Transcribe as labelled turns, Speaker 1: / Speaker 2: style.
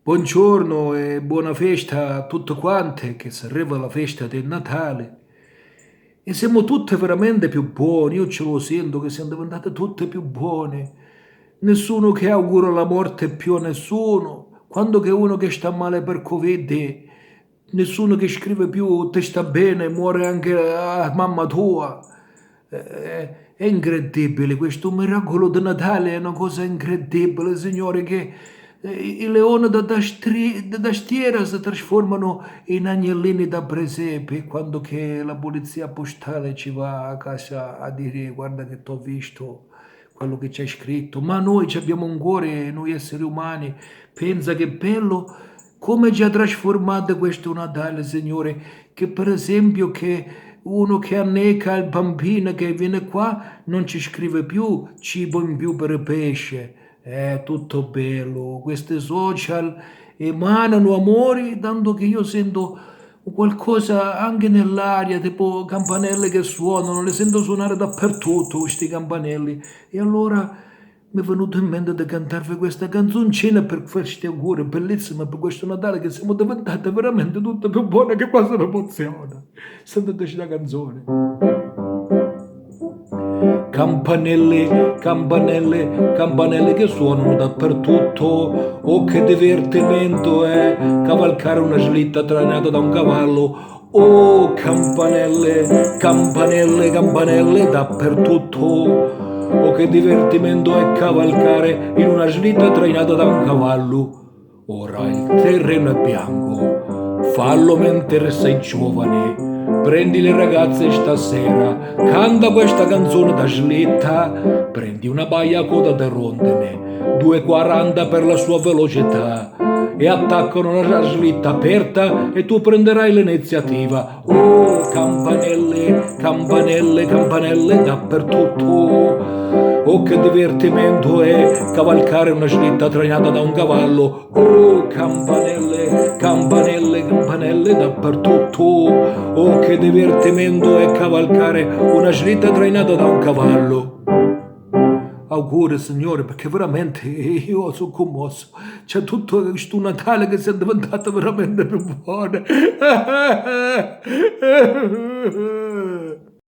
Speaker 1: Buongiorno e buona festa a tutte quante, che si arriva la festa del Natale. E siamo tutte veramente più buone, io ce lo sento che siamo diventate tutte più buone. Nessuno che augura la morte più a nessuno. Quando che uno che sta male per Covid, nessuno che scrive più ti sta bene, muore anche a mamma tua. È incredibile, questo miracolo di Natale è una cosa incredibile, Signore, che i leoni da tastiera si trasformano in agnellini da presepe quando che la polizia postale ci va a casa a dire guarda che t'ho visto quello che c'è scritto, ma noi ci abbiamo un cuore, noi esseri umani, pensa che bello come ci ha trasformato questo Natale, Signore, che per esempio che uno che anneca il bambino che viene qua non ci scrive più cibo in più per il pesce. È tutto bello. Questi social emanano amori, tanto che io sento qualcosa anche nell'aria, tipo campanelle che suonano, le sento suonare dappertutto, questi campanelli. E allora mi è venuto in mente di cantarvi questa canzoncina per questi auguri bellissima per questo Natale che siamo diventate veramente tutte più buone che quasi mi emoziona. Sentiteci la canzone. Campanelle, campanelle, campanelle che suonano dappertutto. Oh, che divertimento è cavalcare una slitta trainata da un cavallo. Oh, campanelle, campanelle, campanelle dappertutto. Oh, che divertimento è cavalcare in una slitta trainata da un cavallo. Ora il terreno è bianco, fallo mentre sei giovane. Prendi le ragazze stasera, canta questa canzone da slitta, prendi una baia a coda da rondine, 2,40 per la sua velocità, e attaccano la slitta aperta e tu prenderai l'iniziativa. Oh, campanelle, campanelle, campanelle dappertutto. Oh, che divertimento è cavalcare una slitta trainata da un cavallo. Oh, campanelle, campanelle, campanelle dappertutto. Oh, che divertimento è cavalcare una slitta trainata da un cavallo. Auguri, Signore, perché veramente io sono commosso. C'è tutto questo Natale che si è diventato veramente più buono.